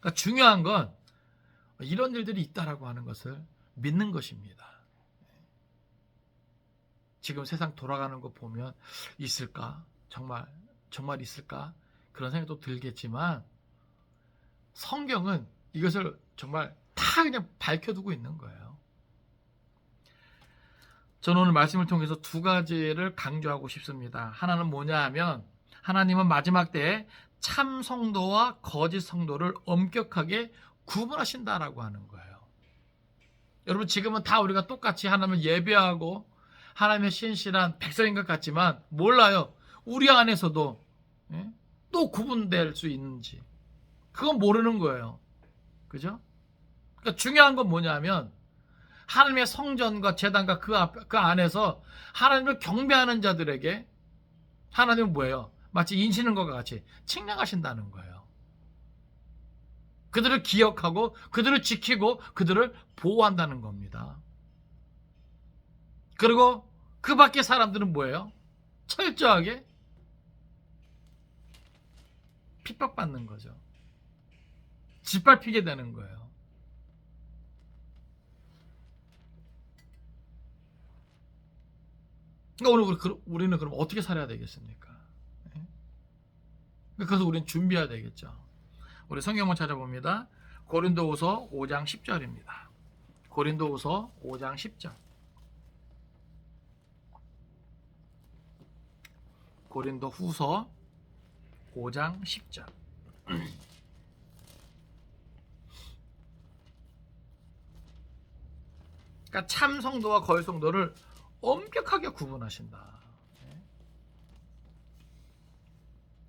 A: 그러니까 중요한 건 이런 일들이 있다라고 하는 것을 믿는 것입니다. 지금 세상 돌아가는 거 보면 있을까? 정말 있을까? 그런 생각도 들겠지만 성경은 이것을 정말 다 그냥 밝혀두고 있는 거예요. 저는 오늘 말씀을 통해서 두 가지를 강조하고 싶습니다. 하나는 뭐냐 하면 하나님은 마지막 때에 참 성도와 거짓 성도를 엄격하게 구분하신다라고 하는 거예요. 여러분 지금은 다 우리가 똑같이 하나님을 예배하고 하나님의 신실한 백성인 것 같지만 몰라요. 우리 안에서도 또 구분될 수 있는지 그건 모르는 거예요. 그죠? 그러니까 중요한 건 뭐냐면 하나님의 성전과 제단과 그 안에서 하나님을 경배하는 자들에게 하나님은 뭐예요? 마치 인치는 것과 같이 측량하신다는 거예요. 그들을 기억하고 그들을 지키고 그들을 보호한다는 겁니다. 그리고 그 밖의 사람들은 뭐예요? 철저하게 핍박받는 거죠. 짓밟히게 되는 거예요. 그러니까 우리는 그럼 어떻게 살아야 되겠습니까? 그래서 우리는 준비해야 되겠죠. 우리 성경을 찾아봅니다. 고린도후서 5장 10절입니다. 고린도후서 5장 10절. 고린도후서 5장 10절. 그러니까 참 성도와 거짓 성도를 엄격하게 구분하신다.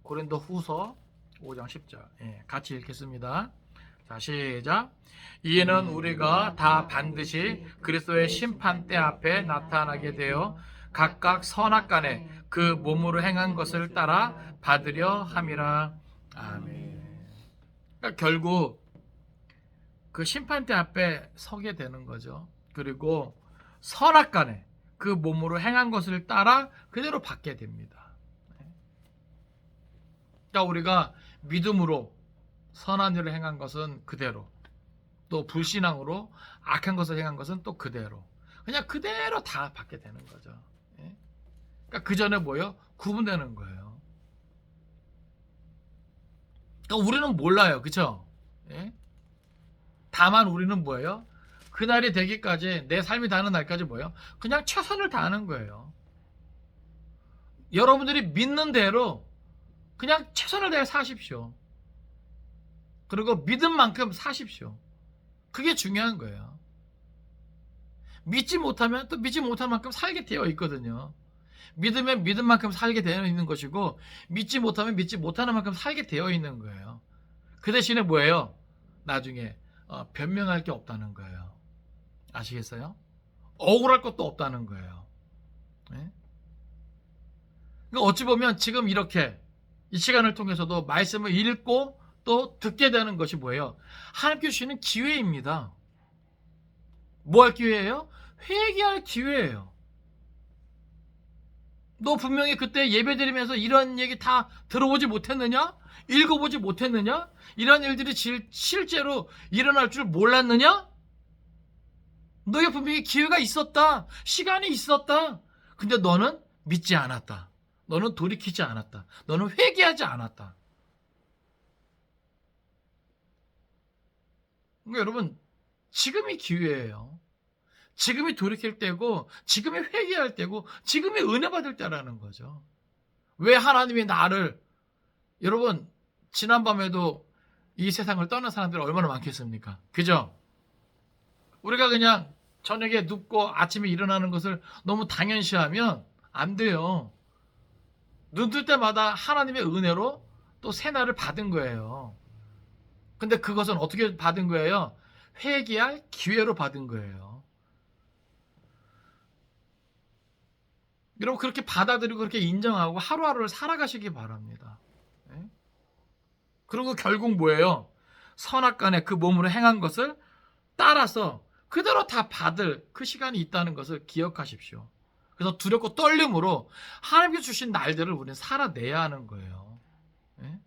A: 고린도후서 5장 10절. 같이 읽겠습니다. 자, 시작. 이에는 우리가 다 반드시 그리스도의 심판대 앞에 나타나게 되어 각각 선악간에 그 몸으로 행한 것을 따라 받으려 함이라. 아멘. 그러니까 결국 그 심판대 앞에 서게 되는 거죠. 그리고 선악간에 그 몸으로 행한 것을 따라 그대로 받게 됩니다. 그러니까 우리가 믿음으로 선한 일을 행한 것은 그대로, 또 불신앙으로 악한 것을 행한 것은 또 그대로, 그냥 그대로 다 받게 되는 거죠. 그러니까 그 전에 뭐예요? 구분되는 거예요. 그러니까 우리는 몰라요, 그렇죠? 다만 우리는 뭐예요? 그날이 되기까지, 내 삶이 다하는 날까지 뭐예요? 그냥 최선을 다하는 거예요. 여러분들이 믿는 대로 그냥 최선을 다해 사십시오. 그리고 믿은 만큼 사십시오. 그게 중요한 거예요. 믿지 못하면 또 믿지 못할 만큼 살게 되어 있거든요. 믿으면 믿은 만큼 살게 되어 있는 것이고, 믿지 못하면 믿지 못하는 만큼 살게 되어 있는 거예요. 그 대신에 뭐예요? 나중에 변명할 게 없다는 거예요. 아시겠어요? 억울할 것도 없다는 거예요. 그러니까 어찌 보면 지금 이렇게 이 시간을 통해서도 말씀을 읽고 또 듣게 되는 것이 뭐예요? 하나님께 주시는 기회입니다. 뭐 할 기회예요? 회개할 기회예요. 너 분명히 그때 예배드리면서 이런 얘기 다 들어보지 못했느냐? 읽어보지 못했느냐? 이런 일들이 실제로 일어날 줄 몰랐느냐? 너에게 분명히 기회가 있었다. 시간이 있었다. 근데 너는 믿지 않았다. 너는 돌이키지 않았다. 너는 회개하지 않았다. 그러니까 여러분, 지금이 기회예요. 지금이 돌이킬 때고, 지금이 회개할 때고, 지금이 은혜 받을 때라는 거죠. 왜 하나님이 나를, 여러분, 지난밤에도 이 세상을 떠난 사람들이 얼마나 많겠습니까? 그죠? 우리가 그냥 저녁에 눕고 아침에 일어나는 것을 너무 당연시하면 안 돼요. 눈 뜰 때마다 하나님의 은혜로 또 새날을 받은 거예요. 근데 그것은 어떻게 받은 거예요? 회개할 기회로 받은 거예요. 여러분, 그렇게 받아들이고 그렇게 인정하고 하루하루를 살아가시기 바랍니다. 그리고 결국 뭐예요? 선악간에 그 몸으로 행한 것을 따라서 그대로 다 받을 그 시간이 있다는 것을 기억하십시오. 그래서 두렵고 떨림으로 하나님께 주신 날들을 우리는 살아내야 하는 거예요. 예?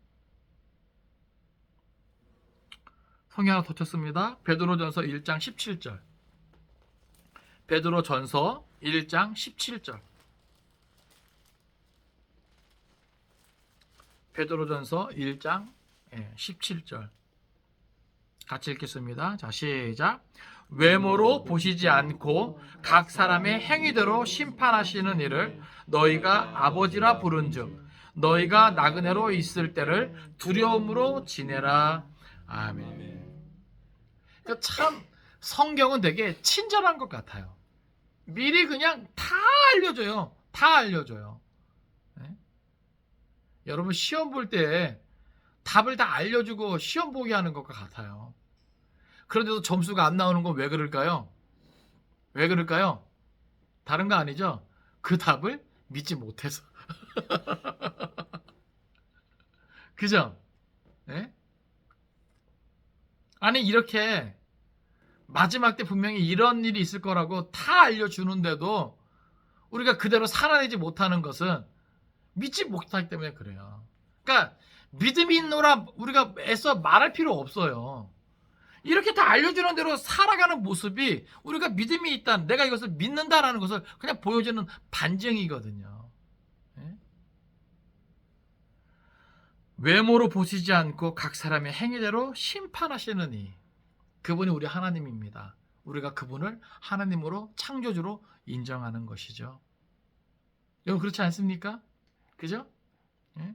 A: 성경 하나 더 쳤습니다. 베드로전서 1장 17절. 베드로전서 1장 17절. 베드로전서 1장 17절. 같이 읽겠습니다. 자, 시작. 외모로 보시지 않고 각 사람의 행위대로 심판하시는 이를 너희가 아버지라 부른즉 너희가 나그네로 있을 때를 두려움으로 지내라. 아멘. 그러니까 참 성경은 되게 친절한 것 같아요. 미리 그냥 다 알려줘요. 다 알려줘요. 네? 여러분 시험 볼 때 답을 다 알려주고 시험 보게 하는 것과 같아요. 그런데도 점수가 안 나오는 건 왜 그럴까요? 왜 그럴까요? 다른 거 아니죠? 그 답을 믿지 못해서. 그죠? 네? 아니 이렇게 마지막 때 분명히 이런 일이 있을 거라고 다 알려주는데도 우리가 그대로 살아내지 못하는 것은 믿지 못하기 때문에 그래요. 그러니까 믿음이 있노라 우리가 애써 말할 필요 없어요. 이렇게 다 알려주는 대로 살아가는 모습이 우리가 믿음이 있다, 내가 이것을 믿는다라는 것을 그냥 보여주는 반증이거든요. 예? 외모로 보시지 않고 각 사람의 행위대로 심판하시느니 그분이 우리 하나님입니다. 우리가 그분을 하나님으로 창조주로 인정하는 것이죠. 여러분 그렇지 않습니까? 그죠? 예?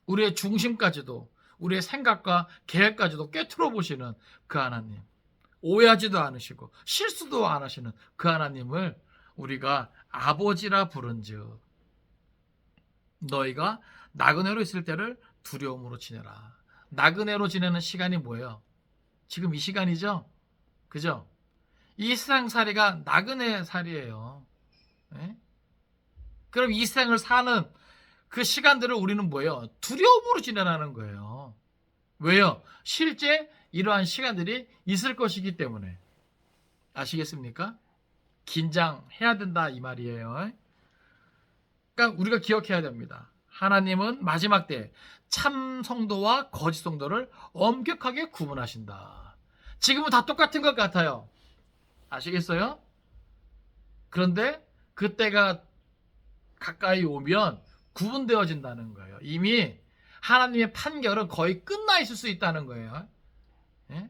A: 우리의 중심까지도 우리의 생각과 계획까지도 꿰뚫어 보시는 그 하나님, 오해하지도 않으시고 실수도 안 하시는 그 하나님을 우리가 아버지라 부른즉 너희가 나그네로 있을 때를 두려움으로 지내라. 나그네로 지내는 시간이 뭐예요? 지금 이 시간이죠? 그죠? 이 세상살이가 나그네 살이에요. 네? 그럼 이 세상을 사는 그 시간들을 우리는 뭐예요? 두려움으로 지내라는 거예요. 왜요? 실제 이러한 시간들이 있을 것이기 때문에. 아시겠습니까? 긴장해야 된다 이 말이에요. 그러니까 우리가 기억해야 됩니다. 하나님은 마지막 때 참 성도와 거짓 성도를 엄격하게 구분하신다. 지금은 다 똑같은 것 같아요. 아시겠어요? 그런데 그때가 가까이 오면 구분되어진다는 거예요. 이미 하나님의 판결은 거의 끝나 있을 수 있다는 거예요. 예?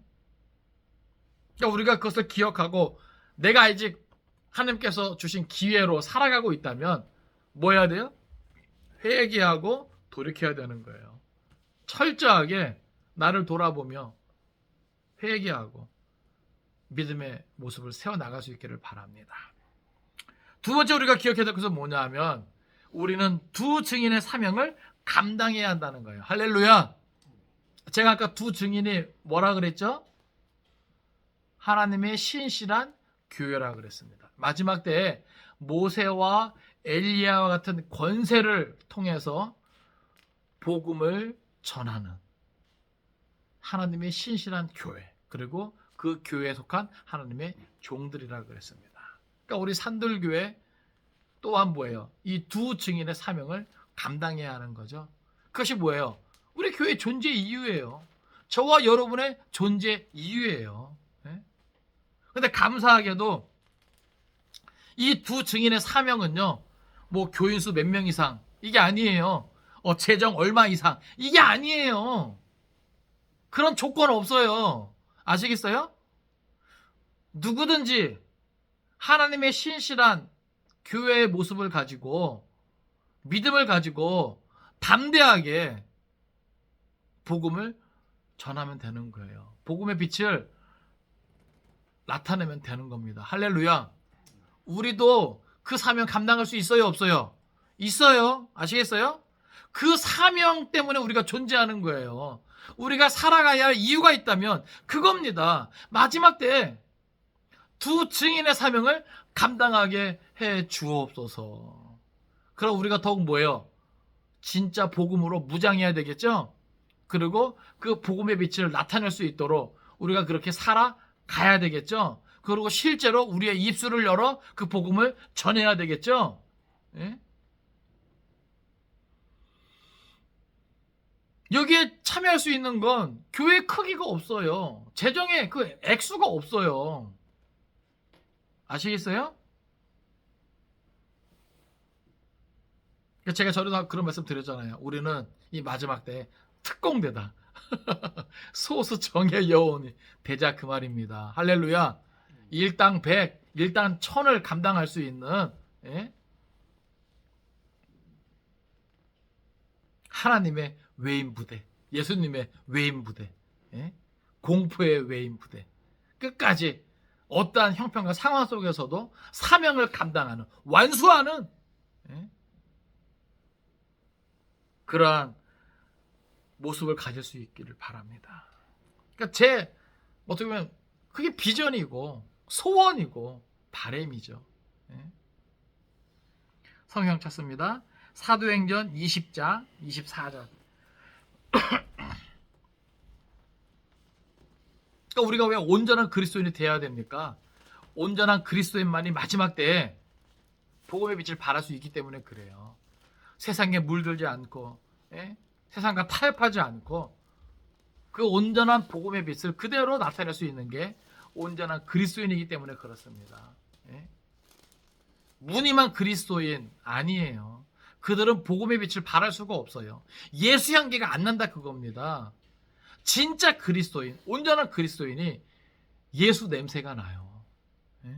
A: 그러니까 우리가 그것을 기억하고 내가 아직 하나님께서 주신 기회로 살아가고 있다면 뭐 해야 돼요? 회개하고 돌이켜야 되는 거예요. 철저하게 나를 돌아보며 회개하고 믿음의 모습을 세워나갈 수 있기를 바랍니다. 두 번째 우리가 기억해야 될 것은 뭐냐 하면 우리는 두 증인의 사명을 감당해야 한다는 거예요. 할렐루야. 제가 아까 두 증인이 뭐라 그랬죠? 하나님의 신실한 교회라 그랬습니다. 마지막 때에 모세와 엘리야와 같은 권세를 통해서 복음을 전하는 하나님의 신실한 교회, 그리고 그 교회에 속한 하나님의 종들이라 그랬습니다. 그러니까 우리 산들교회 또한 뭐예요? 이 두 증인의 사명을 감당해야 하는 거죠. 그것이 뭐예요? 우리 교회 존재 이유예요. 저와 여러분의 존재 이유예요. 그런데 감사하게도 이 두 증인의 사명은요, 뭐 교인수 몇 명 이상 이게 아니에요. 재정 얼마 이상 이게 아니에요. 그런 조건 없어요. 아시겠어요? 누구든지 하나님의 신실한 교회의 모습을 가지고 믿음을 가지고 담대하게 복음을 전하면 되는 거예요. 복음의 빛을 나타내면 되는 겁니다. 할렐루야. 우리도 그 사명 감당할 수 있어요, 없어요? 있어요. 아시겠어요? 그 사명 때문에 우리가 존재하는 거예요. 우리가 살아가야 할 이유가 있다면 그겁니다. 마지막 때 두 증인의 사명을 감당하게 해 주옵소서. 그럼 우리가 더욱 뭐예요? 진짜 복음으로 무장해야 되겠죠? 그리고 그 복음의 빛을 나타낼 수 있도록 우리가 그렇게 살아가야 가야 되겠죠. 그리고 실제로 우리의 입술을 열어 그 복음을 전해야 되겠죠. 예? 여기에 참여할 수 있는 건 교회 크기가 없어요. 재정에 그 액수가 없어요. 아시겠어요? 제가 전에도 그런 말씀 드렸잖아요. 우리는 이 마지막 때 특공대다. 소수 정예 여원이 되자 그 말입니다. 할렐루야. 일당 100, 일당 1000을 감당할 수 있는, 예? 하나님의 외인 부대, 예수님의 외인 부대, 예? 공포의 외인 부대. 끝까지 어떠한 형편과 상황 속에서도 사명을 감당하는, 완수하는, 예? 그러한 모습을 가질 수 있기를 바랍니다. 그러니까 어떻게 보면 그게 비전이고 소원이고 바람이죠. 예? 성경 찾습니다. 사도행전 20장 24절. 그러니까 우리가 왜 온전한 그리스도인이 되어야 됩니까? 온전한 그리스도인만이 마지막 때에 복음의 빛을 발할 수 있기 때문에 그래요. 세상에 물들지 않고, 예? 세상과 타협하지 않고 그 온전한 복음의 빛을 그대로 나타낼 수 있는 게 온전한 그리스도인이기 때문에 그렇습니다. 예? 무늬만 그리스도인 아니에요. 그들은 복음의 빛을 발할 수가 없어요. 예수 향기가 안 난다 그겁니다. 진짜 그리스도인, 온전한 그리스도인이 예수 냄새가 나요. 예?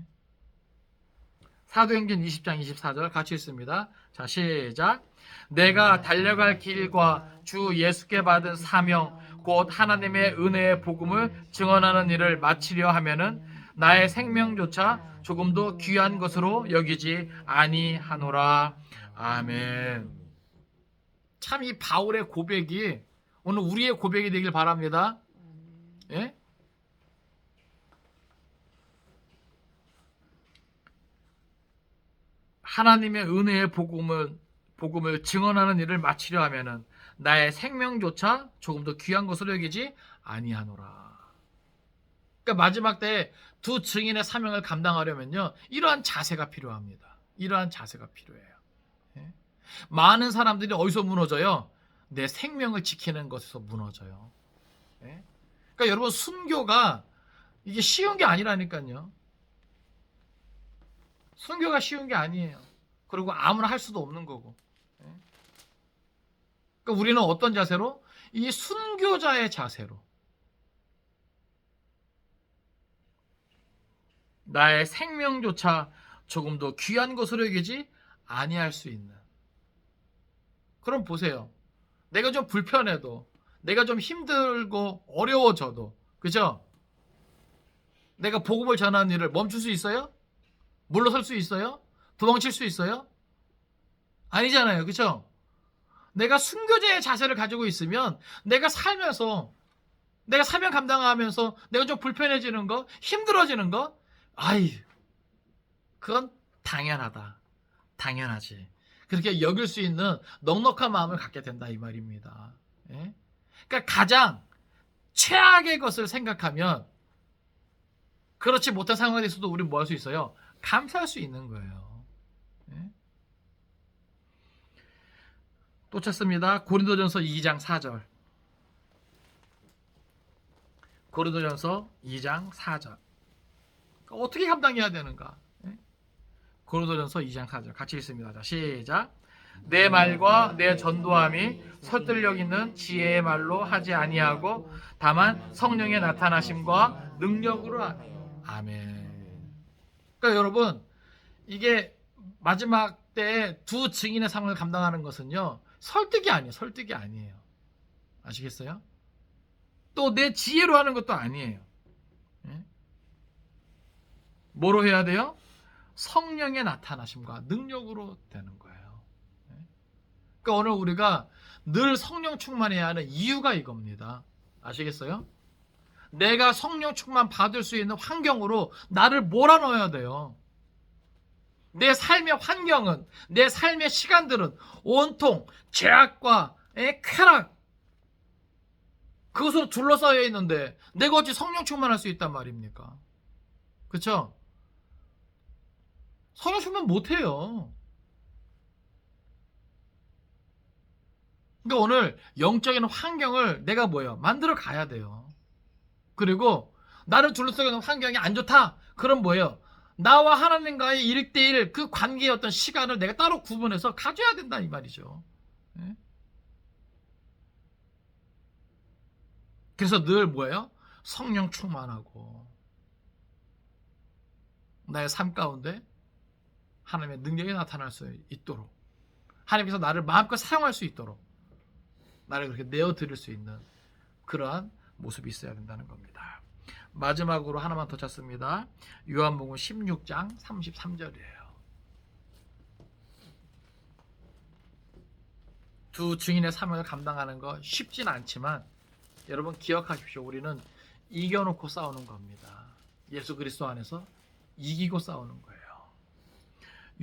A: 사도행전 20장 24절 같이 읽습니다. 자, 시작. 내가 달려갈 길과 주 예수께 받은 사명 곧 하나님의 은혜의 복음을 증언하는 일을 마치려 하면은 나의 생명조차 조금도 귀한 것으로 여기지 아니하노라. 아멘. 참 이 바울의 고백이 오늘 우리의 고백이 되길 바랍니다. 예? 하나님의 은혜의 복음을 증언하는 일을 마치려 하면은 나의 생명조차 조금 더 귀한 것으로 여기지 아니하노라. 그러니까 마지막 때에 두 증인의 사명을 감당하려면요, 이러한 자세가 필요합니다. 이러한 자세가 필요해요. 예? 많은 사람들이 어디서 무너져요? 내 생명을 지키는 것에서 무너져요. 예? 그러니까 여러분, 순교가 이게 쉬운 게 아니라니까요. 순교가 쉬운 게 아니에요. 그리고 아무나 할 수도 없는 거고. 그러니까 우리는 어떤 자세로? 이 순교자의 자세로. 나의 생명조차 조금 더 귀한 것으로 여기지 아니할 수 있는. 그럼 보세요. 내가 좀 불편해도, 내가 좀 힘들고 어려워져도, 그죠? 내가 복음을 전하는 일을 멈출 수 있어요? 물러설 수 있어요? 도망칠 수 있어요? 아니잖아요. 그죠? 내가 순교자의 자세를 가지고 있으면 내가 살면서, 내가 사명 감당하면서 내가 좀 불편해지는 거, 힘들어지는 거, 그건 당연하다. 당연하지. 그렇게 여길 수 있는 넉넉한 마음을 갖게 된다 이 말입니다. 예? 그러니까 가장 최악의 것을 생각하면 그렇지 못한 상황에 대해서도 우리는 뭐 할 수 있어요? 감사할 수 있는 거예요. 예? 또 찾습니다. 고린도전서 2장 4절. 고린도전서 2장 4절. 어떻게 감당해야 되는가? 고린도전서 2장 4절 같이 읽습니다. 자, 시작. 내 말과 내 전도함이 설득력 있는 지혜의 말로 하지 아니하고 다만 성령의 나타나심과 능력으로 하며. 아멘. 그러니까 여러분, 이게 마지막 때 두 증인의 상황을 감당하는 것은요, 설득이 아니에요. 설득이 아니에요. 아시겠어요? 또 내 지혜로 하는 것도 아니에요. 뭐로 해야 돼요? 성령의 나타나심과 능력으로 되는 거예요. 그러니까 오늘 우리가 늘 성령 충만해야 하는 이유가 이겁니다. 아시겠어요? 내가 성령 충만 받을 수 있는 환경으로 나를 몰아넣어야 돼요. 내 삶의 환경은, 내 삶의 시간들은 온통 죄악과 쾌락, 그것으로 둘러싸여 있는데 내가 어찌 성령 충만할 수 있단 말입니까? 그렇죠? 성령 충만 못해요. 그러니까 오늘 영적인 환경을 내가 뭐예요? 만들어 가야 돼요. 그리고 나를 둘러싸고 있는 환경이 안 좋다. 그럼 뭐예요? 나와 하나님과의 1대1 그 관계의 어떤 시간을 내가 따로 구분해서 가져야 된다 이 말이죠. 예? 그래서 늘 뭐예요? 성령 충만하고 나의 삶 가운데 하나님의 능력이 나타날 수 있도록 하나님께서 나를 마음껏 사용할 수 있도록 나를 그렇게 내어드릴 수 있는 그러한 모습이 있어야 된다는 겁니다. 마지막으로 하나만 더 찾습니다. 요한복음 16장 33절이에요. 두 증인의 사명을 감당하는 거 쉽진 않지만 여러분 기억하십시오. 우리는 이겨놓고 싸우는 겁니다. 예수 그리스도 안에서 이기고 싸우는 거예요.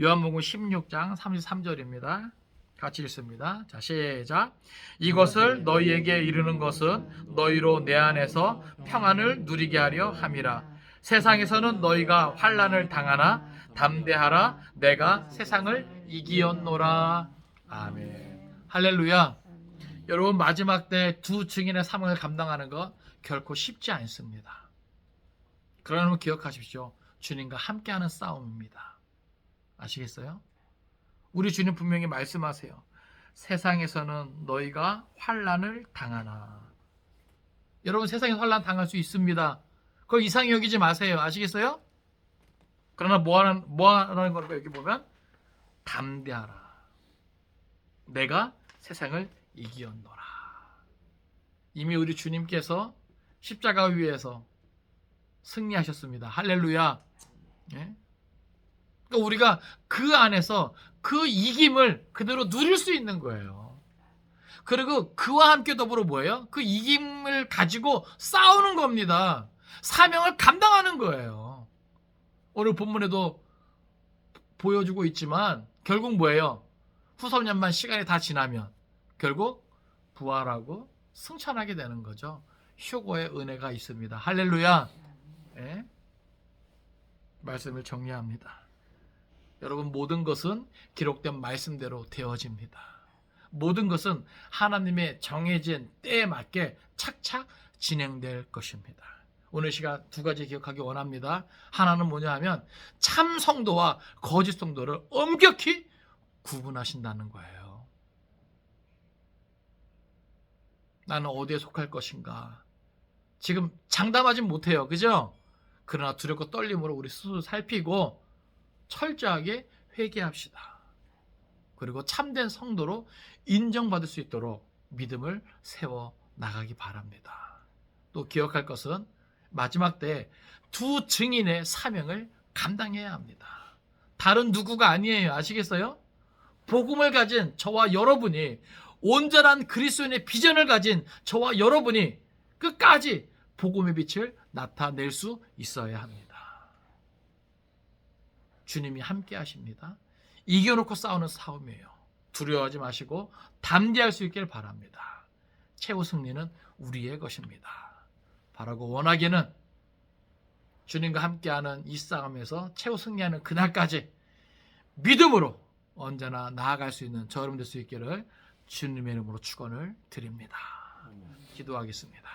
A: 요한복음 16장 33절입니다. 같이 읽습니다. 자, 시작. 이것을 너희에게 이르는 것은 너희로 내 안에서 평안을 누리게 하려 함이라. 세상에서는 너희가 환난을 당하나 담대하라. 내가 세상을 이기었노라. 아멘. 할렐루야. 여러분 마지막 때 두 증인의 사명을 감당하는 것 결코 쉽지 않습니다. 그러나 기억하십시오. 주님과 함께하는 싸움입니다. 아시겠어요? 우리 주님 분명히 말씀하세요. 세상에서는 너희가 환난을 당하나. 여러분 세상에서 환난 당할 수 있습니다. 그걸 이상히 여기지 마세요. 아시겠어요? 그러나 뭐 하라는 걸까 여기 보면 담대하라. 내가 세상을 이기었노라. 이미 우리 주님께서 십자가 위에서 승리하셨습니다. 할렐루야. 예? 그러니까 우리가 그 안에서 그 이김을 그대로 누릴 수 있는 거예요. 그리고 그와 함께 더불어 뭐예요? 그 이김을 가지고 싸우는 겁니다. 사명을 감당하는 거예요. 오늘 본문에도 보여주고 있지만 결국 뭐예요? 후섭년만 시간이 다 지나면 결국 부활하고 승천하게 되는 거죠. 휴거의 은혜가 있습니다. 할렐루야. 예? 말씀을 정리합니다. 여러분 모든 것은 기록된 말씀대로 되어집니다. 모든 것은 하나님의 정해진 때에 맞게 착착 진행될 것입니다. 오늘 시간 두 가지 기억하기 원합니다. 하나는 뭐냐 하면 참 성도와 거짓 성도를 엄격히 구분하신다는 거예요. 나는 어디에 속할 것인가? 지금 장담하진 못해요. 그죠? 그러나 두렵고 떨림으로 우리 스스로 살피고 철저하게 회개합시다. 그리고 참된 성도로 인정받을 수 있도록 믿음을 세워 나가기 바랍니다. 또 기억할 것은 마지막 때 두 증인의 사명을 감당해야 합니다. 다른 누구가 아니에요. 아시겠어요? 복음을 가진 저와 여러분이 온전한 그리스도인의 비전을 가진 저와 여러분이 끝까지 복음의 빛을 나타낼 수 있어야 합니다. 주님이 함께 하십니다. 이겨놓고 싸우는 싸움이에요. 두려워하지 마시고 담대할 수 있길 바랍니다. 최후 승리는 우리의 것입니다. 바라고 원하기는 주님과 함께하는 이 싸움에서 최후 승리하는 그날까지 믿음으로 언제나 나아갈 수 있는 저 여러분 될 수 있기를 주님의 이름으로 축원을 드립니다. 기도하겠습니다.